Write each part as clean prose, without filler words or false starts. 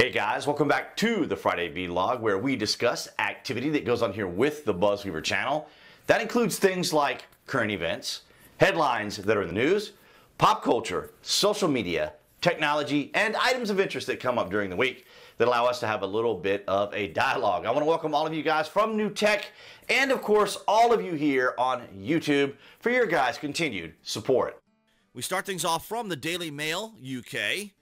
Hey guys, welcome back to the Friday Vlog, where we discuss activity that goes on here with the BuzWeaver channel. That includes things like current events, headlines that are in the news, pop culture, social media, technology, and items of interest that come up during the week that allow us to have a little bit of a dialogue. I want to welcome all of you guys from New Tech and, of course, all of you here on YouTube for your guys' continued support. We start things off from the Daily Mail, UK.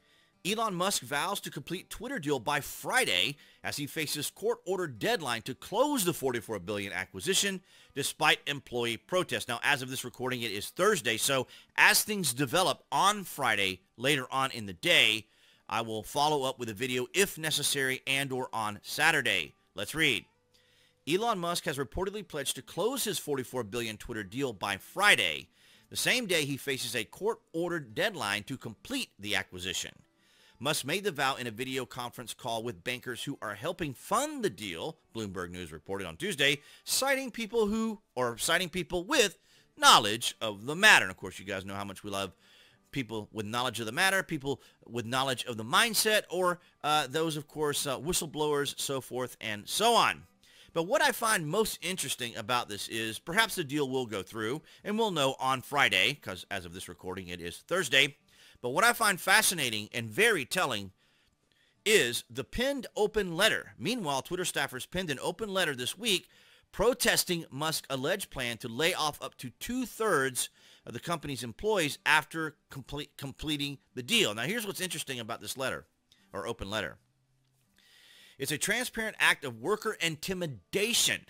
Elon Musk vows to complete Twitter deal by Friday as he faces court-ordered deadline to close the $44 billion acquisition despite employee protests. Now, as of this recording, it is Thursday, so as things develop on Friday, later on in the day, I will follow up with a video if necessary and or on Saturday. Let's read. Elon Musk has reportedly pledged to close his $44 billion Twitter deal by Friday, the same day he faces a court-ordered deadline to complete the acquisition. Musk made the vow in a video conference call with bankers who are helping fund the deal, Bloomberg News reported on Tuesday, citing people with knowledge of the matter. And of course, you guys know how much we love people with knowledge of the matter, people with knowledge of the mindset, or those, of course, whistleblowers, so forth and so on. But what I find most interesting about this is perhaps the deal will go through, and we'll know on Friday, because as of this recording, it is Thursday. But what I find fascinating and very telling is the pinned open letter. Meanwhile, Twitter staffers pinned an open letter this week protesting Musk's alleged plan to lay off up to 2/3 of the company's employees after completing the deal. Now, here's what's interesting about this letter, or open letter. It's a transparent act of worker intimidation.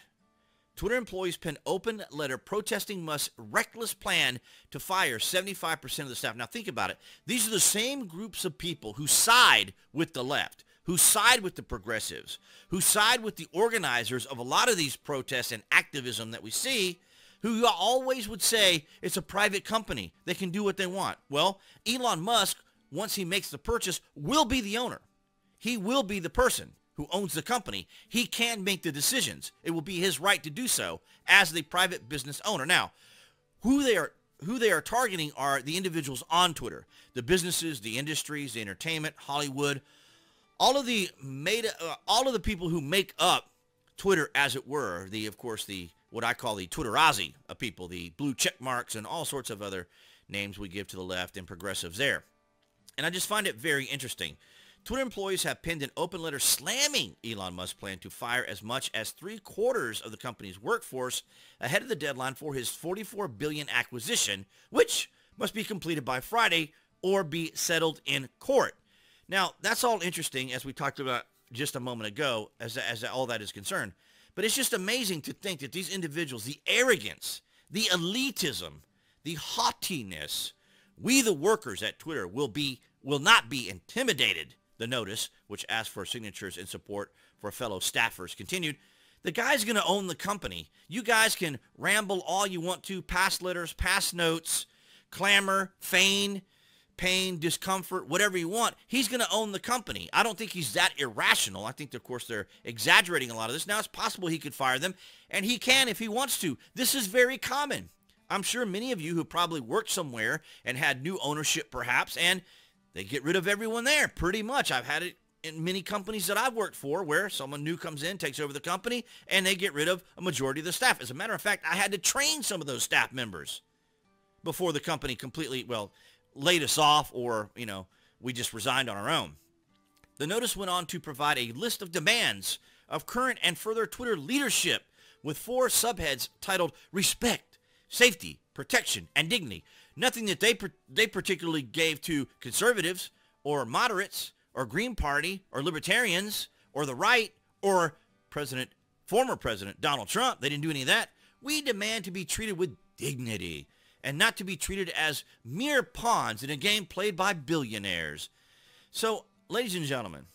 Twitter employees penned open letter protesting Musk's reckless plan to fire 75% of the staff. Now think about it. These are the same groups of people who side with the left, who side with the progressives, who side with the organizers of a lot of these protests and activism that we see, who always would say it's a private company. They can do what they want. Well, Elon Musk, once he makes the purchase, will be the owner. He will be the person who owns the company. He can make the decisions. It will be his right to do so as the private business owner. Now, who they are targeting are the individuals on Twitter, the businesses, the industries, the entertainment, Hollywood, all of the people who make up Twitter, as it were. Of course, what I call the Twitterazzi of people, the blue check marks and all sorts of other names we give to the left and progressives there. And I just find it very interesting. Twitter employees have penned an open letter slamming Elon Musk's plan to fire as much as 3/4 of the company's workforce ahead of the deadline for his $44 billion acquisition, which must be completed by Friday or be settled in court. Now, that's all interesting, as we talked about just a moment ago, as all that is concerned. But it's just amazing to think that these individuals, the arrogance, the elitism, the haughtiness, we the workers at Twitter will not be intimidated. The notice, which asked for signatures in support for fellow staffers, continued. The guy's going to own the company. You guys can ramble all you want to, pass letters, pass notes, clamor, feign, pain, discomfort, whatever you want. He's going to own the company. I don't think he's that irrational. I think, of course, they're exaggerating a lot of this. Now, it's possible he could fire them, and he can if he wants to. This is very common. I'm sure many of you who probably worked somewhere and had new ownership, perhaps, and they get rid of everyone there, pretty much. I've had it in many companies that I've worked for where someone new comes in, takes over the company, and they get rid of a majority of the staff. As a matter of fact, I had to train some of those staff members before the company completely, laid us off, or, we just resigned on our own. The notice went on to provide a list of demands of current and further Twitter leadership with 4 subheads titled Respect, Safety, Protection, and Dignity. Nothing that they particularly gave to conservatives or moderates or Green Party or libertarians or the right or former President Donald Trump. They didn't do any of that. We demand to be treated with dignity and not to be treated as mere pawns in a game played by billionaires. So, ladies and gentlemen,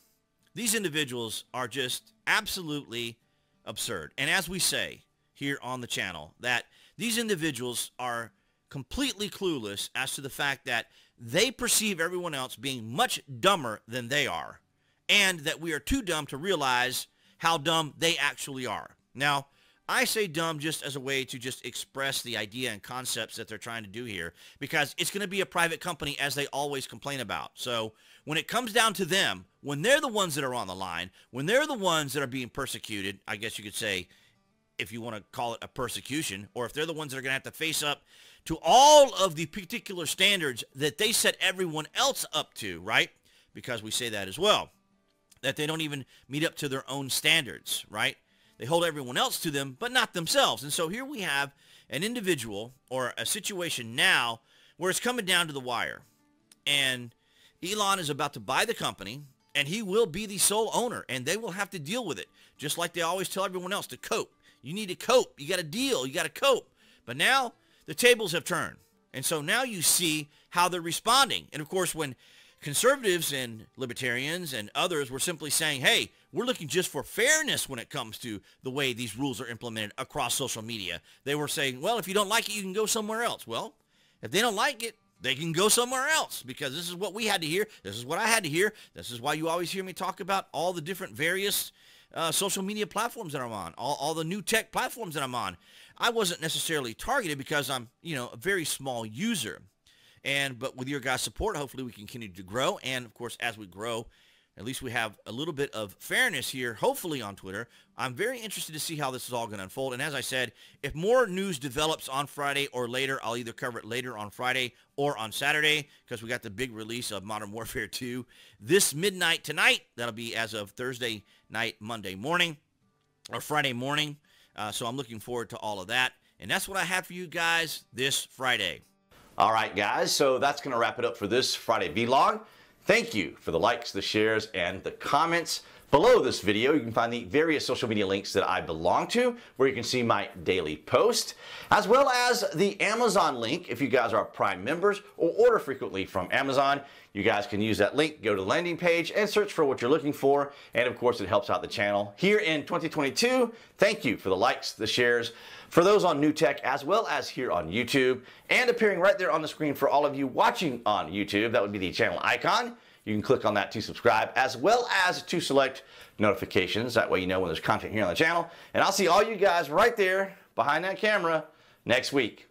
these individuals are just absolutely absurd. And as we say here on the channel, that these individuals are completely clueless as to the fact that they perceive everyone else being much dumber than they are, and that we are too dumb to realize how dumb they actually are. Now, I say dumb just as a way to just express the idea and concepts that they're trying to do here, because it's going to be a private company, as they always complain about. So when it comes down to them, when they're the ones that are on the line, when they're the ones that are being persecuted, I guess you could say, if you want to call it a persecution, or if they're the ones that are going to have to face up to all of the particular standards that they set everyone else up to, right? Because we say that as well, that they don't even meet up to their own standards, right? They hold everyone else to them, but not themselves. And so here we have an individual or a situation now where it's coming down to the wire. And Elon is about to buy the company, and he will be the sole owner, and they will have to deal with it, just like they always tell everyone else to cope. You need to cope. You got to deal. You got to cope. But now the tables have turned. And so now you see how they're responding. And of course, when conservatives and libertarians and others were simply saying, hey, we're looking just for fairness when it comes to the way these rules are implemented across social media. They were saying, well, if you don't like it, you can go somewhere else. Well, if they don't like it, they can go somewhere else, because this is what we had to hear. This is what I had to hear. This is why you always hear me talk about all the different various social media platforms that I'm on, all the new tech platforms that I'm on. I wasn't necessarily targeted because I'm, a very small user. But with your guys' support, hopefully we can continue to grow. And of course, as we grow, at least we have a little bit of fairness here, hopefully on Twitter. I'm very interested to see how this is all going to unfold. And as I said, if more news develops on Friday or later, I'll either cover it later on Friday or on Saturday, because we got the big release of Modern Warfare 2 this midnight tonight. That'll be as of Thursday night, Monday morning, or Friday morning. So I'm looking forward to all of that. And that's what I have for you guys this Friday. All right, guys, so that's going to wrap it up for this Friday vlog. Thank you for the likes, the shares, and the comments. Below this video, you can find the various social media links that I belong to, where you can see my daily post, as well as the Amazon link. If you guys are Prime members or order frequently from Amazon, you guys can use that link, go to the landing page, and search for what you're looking for. And of course, it helps out the channel here in 2022. Thank you for the likes, the shares, for those on New Tech, as well as here on YouTube, and appearing right there on the screen for all of you watching on YouTube. That would be the channel icon. You can click on that to subscribe, as well as to select notifications. That way you know when there's content here on the channel. And I'll see all you guys right there behind that camera next week.